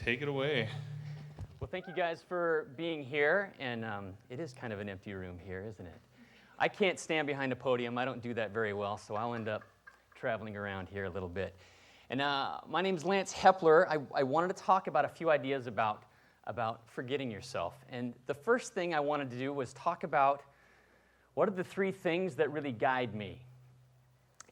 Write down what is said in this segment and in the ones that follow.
Take it away. Well, thank you guys for being here, and it is kind of an empty room here, isn't it? I can't stand behind a podium. I don't do that very well, so I'll end up traveling around here a little bit. And my name's Lance Heppler. I wanted to talk about a few ideas about forgetting yourself. And the first thing I wanted to do was talk about what are the three things that really guide me.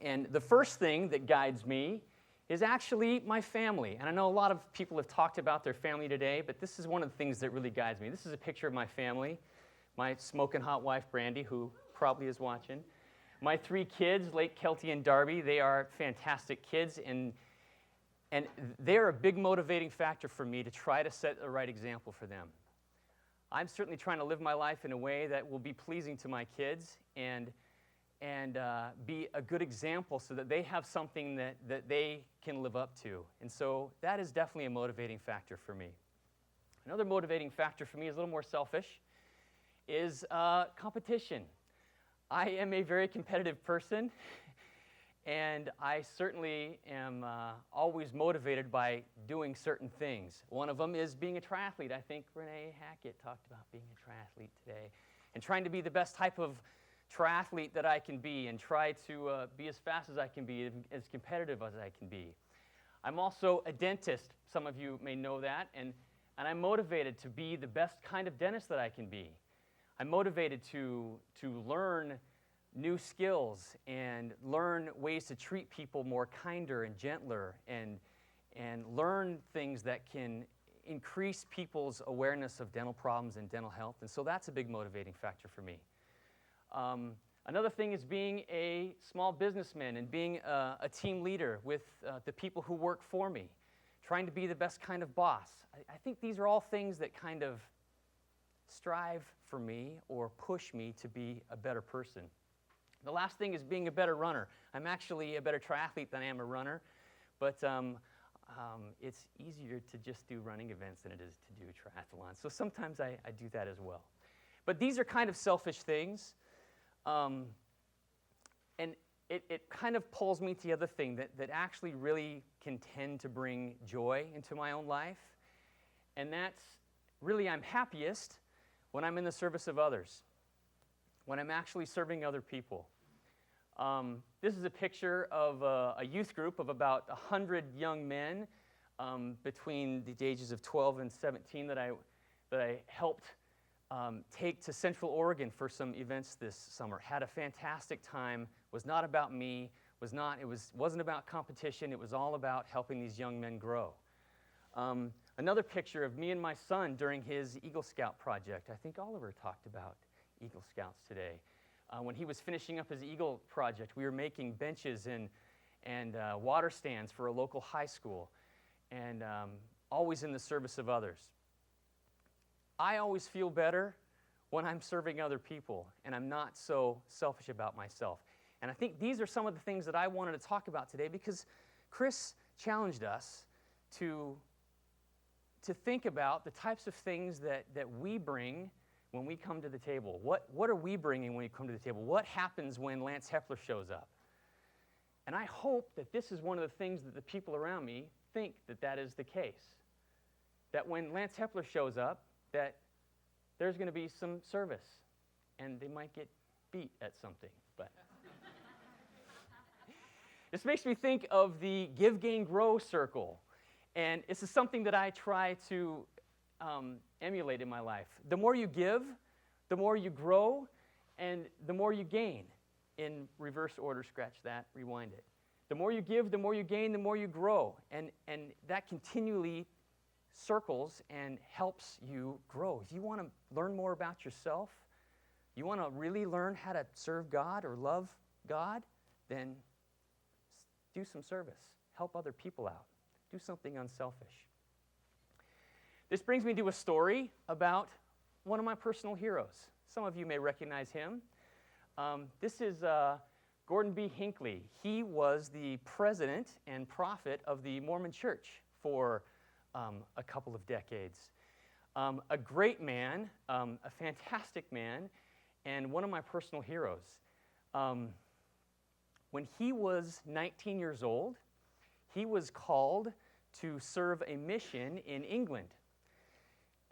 And the first thing that guides me is actually my family. And I know a lot of people have talked about their family today, but this is one of the things that really guides me. This is a picture of my family, my smoking hot wife, Brandy, who probably is watching. My three kids, Lake, Kelty, and Darby, they are fantastic kids, and they're a big motivating factor for me to try to set the right example for them. I'm certainly trying to live my life in a way that will be pleasing to my kids and be a good example so that they have something that they can live up to. And so that is definitely a motivating factor for me. Another motivating factor for me is a little more selfish, is competition. I am a very competitive person, and I certainly am always motivated by doing certain things. One of them is being a triathlete. I think Renee Hackett talked about being a triathlete today, and trying to be the best type of triathlete that I can be and try to be as fast as I can be, as competitive as I can be. I'm also a dentist. Some of you may know that, and I'm motivated to be the best kind of dentist that I can be. I'm motivated to learn new skills and learn ways to treat people more kinder and gentler and learn things that can increase people's awareness of dental problems and dental health. And so that's a big motivating factor for me. Another thing is being a small businessman and being a team leader with the people who work for me, trying to be the best kind of boss. I think these are all things that kind of strive for me or push me to be a better person. The last thing is being a better runner. I'm actually a better triathlete than I am a runner, but it's easier to just do running events than it is to do triathlons. So sometimes I do that as well. But these are kind of selfish things. And it kind of pulls me to the other thing that actually really can tend to bring joy into my own life. And that's really, I'm happiest when I'm in the service of others, when I'm actually serving other people. This is a picture of a youth group of about 100 young men between the ages of 12 and 17 that I helped take to Central Oregon for some events this summer. Had a fantastic time. Was not about me. Wasn't about competition. It was all about helping these young men grow. Another picture of me and my son during his Eagle Scout project. I think Oliver talked about Eagle Scouts today. When he was finishing up his Eagle project, we were making benches and water stands for a local high school, and always in the service of others. I always feel better when I'm serving other people, and I'm not so selfish about myself. And I think these are some of the things that I wanted to talk about today because Chris challenged us to think about the types of things that we bring when we come to the table. What are we bringing when we come to the table? What happens when Lance Heppler shows up? And I hope that this is one of the things that the people around me think that is the case. That when Lance Heppler shows up, that there's going to be some service, and they might get beat at something. But this makes me think of the Give, Gain, Grow circle, and this is something that I try to emulate in my life. The more you give, the more you grow, and the more you gain. In reverse order, scratch that, rewind it. The more you give, the more you gain, the more you grow, and that continually circles and helps you grow. If you want to learn more about yourself, you want to really learn how to serve God or love God, then do some service. Help other people out. Do something unselfish. This brings me to a story about one of my personal heroes. Some of you may recognize him. This is Gordon B.Hinckley. He was the president and prophet of the Mormon Church for a couple of decades. A great man, a fantastic man, and one of my personal heroes. When he was 19 years old, he was called to serve a mission in England.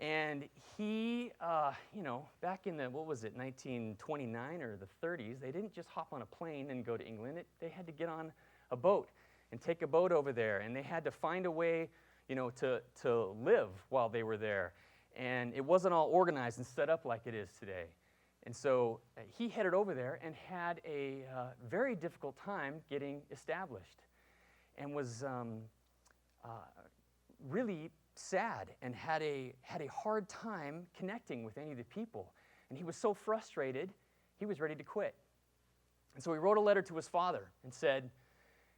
And he, back in the, 1929 or the 30s, they didn't just hop on a plane and go to England. They had to get on a boat and take a boat over there. And they had to find a way, to live while they were there. And it wasn't all organized and set up like it is today. And so he headed over there and had a very difficult time getting established, and was really sad and had a hard time connecting with any of the people. And he was so frustrated, he was ready to quit. And so he wrote a letter to his father and said,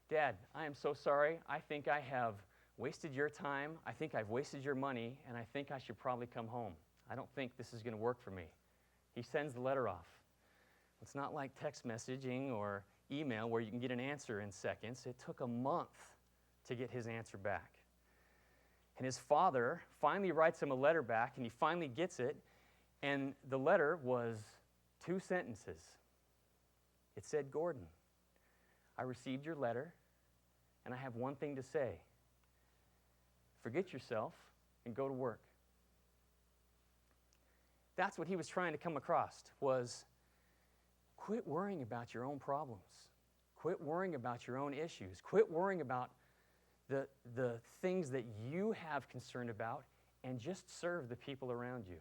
"Dad, I am so sorry. I think I have wasted your time. I think I've wasted your money, and I think I should probably come home. I don't think this is going to work for me." He sends the letter off. It's not like text messaging or email where you can get an answer in seconds. It took a month to get his answer back. And his father finally writes him a letter back, and he finally gets it, and the letter was 2 sentences. It said, "Gordon, I received your letter, and I have one thing to say. Forget yourself and go to work." That's what he was trying to come across, was quit worrying about your own problems. Quit worrying about your own issues. Quit worrying about the things that you have concern about, and just serve the people around you.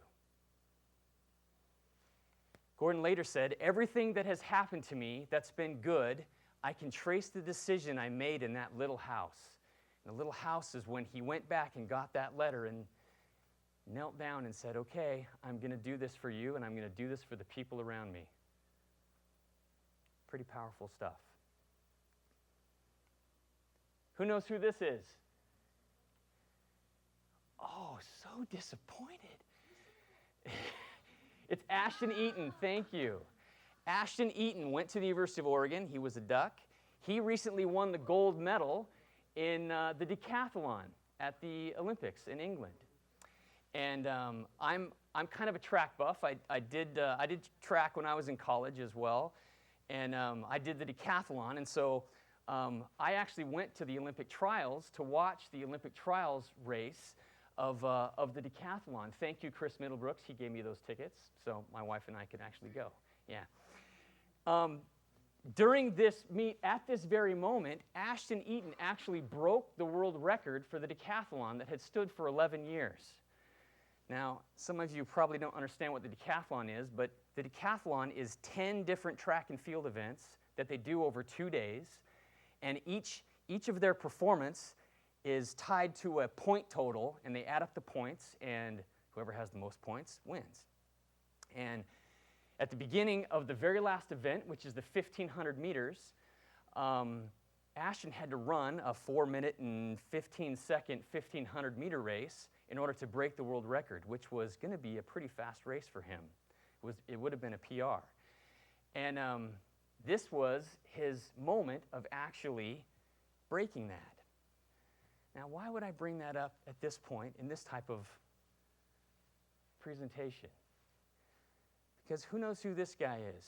Gordon later said, "Everything that has happened to me that's been good, I can trace the decision I made in that little house." And the little house is when he went back and got that letter and knelt down and said, "Okay, I'm going to do this for you, and I'm going to do this for the people around me." Pretty powerful stuff. Who knows who this is? Oh, so disappointed. It's Ashton Eaton. Thank you. Ashton Eaton went to the University of Oregon. He was a Duck. He recently won the gold medal in the decathlon at the Olympics in England. And I'm kind of a track buff. I did track when I was in college as well, and I did the decathlon. And so I actually went to the Olympic trials to watch the Olympic trials race of the decathlon. Thank you, Chris Middlebrooks. He gave me those tickets, so my wife and I could actually go. Yeah. During this meet, at this very moment, Ashton Eaton actually broke the world record for the decathlon that had stood for 11 years. Now, some of you probably don't understand what the decathlon is, but the decathlon is 10 different track and field events that they do over 2 days, and each of their performance is tied to a point total, and they add up the points, and whoever has the most points wins. And at the beginning of the very last event, which is the 1,500 meters, Ashton had to run a 4-minute and 15-second 1,500-meter race in order to break the world record, which was going to be a pretty fast race for him. It would have been a PR. And this was his moment of actually breaking that. Now, why would I bring that up at this point in this type of presentation? Because who knows who this guy is?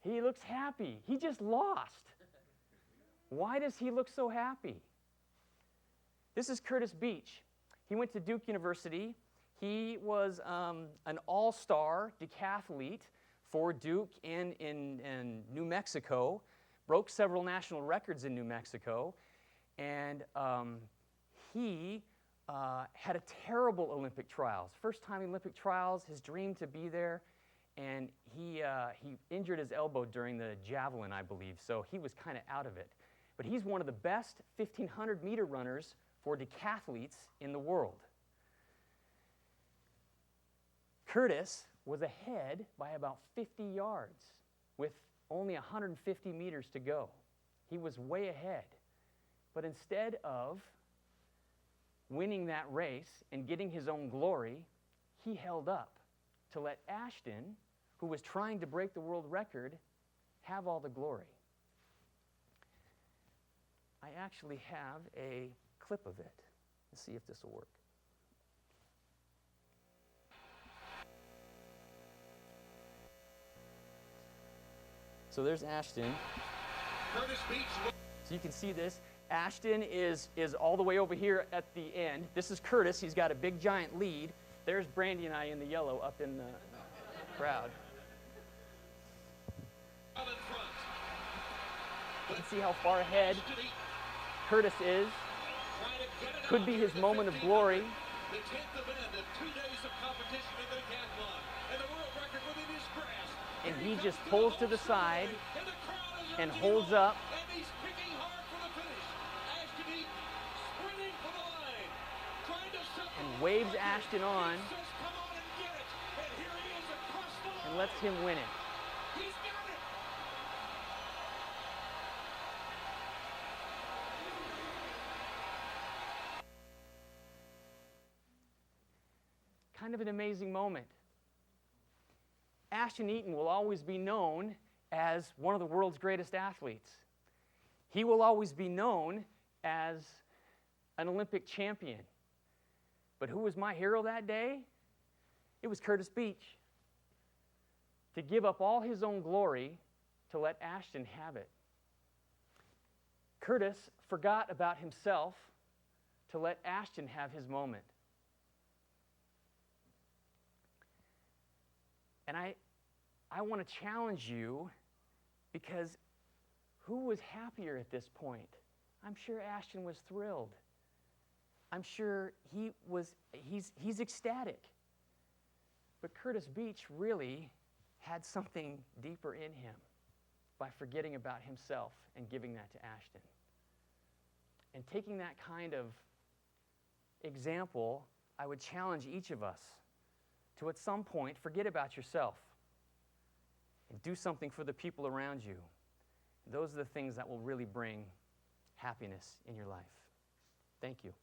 He looks happy. He just lost. Why does he look so happy? This is Curtis Beach. He went to Duke University. He was an all-star decathlete for Duke and in New Mexico, broke several national records in New Mexico, and he had a terrible Olympic trials. First time Olympic trials, his dream to be there, and he injured his elbow during the javelin, I believe, so he was kind of out of it. But he's one of the best 1,500-meter runners for decathletes in the world. Curtis was ahead by about 50 yards with only 150 meters to go. He was way ahead. But instead of winning that race and getting his own glory, he held up to let Ashton, who was trying to break the world record, have all the glory. I actually have a clip of it. Let's see if this will work. So there's Ashton. So you can see this. Ashton is all the way over here at the end. This is Curtis. He's got a big giant lead. There's Brandy and I in the yellow up in the crowd. You can see how far ahead Curtis is. Could be his moment of glory. The 10th event of 2 days of competition in the decathlon, and the world record within his grasp. And he just pulls to the side and holds up. And he's kicking hard for the finish. Ashton Eaton sprinting for the line, trying to shut And waves Ashton on He says, "Come on and get it." And here he is across the line. and lets him win it. He's got it. Kind of an amazing moment. Ashton Eaton will always be known as one of the world's greatest athletes. He will always be known as an Olympic champion. But who was my hero that day? It was Curtis Beach. To give up all his own glory to let Ashton have it. Curtis forgot about himself to let Ashton have his moment. And I want to challenge you, because who was happier at this point? I'm sure Ashton was thrilled. I'm sure he's ecstatic. But Curtis Beach really had something deeper in him by forgetting about himself and giving that to Ashton. And taking that kind of example, I would challenge each of us to at some point forget about yourself and do something for the people around you. Those are the things that will really bring happiness in your life. Thank you.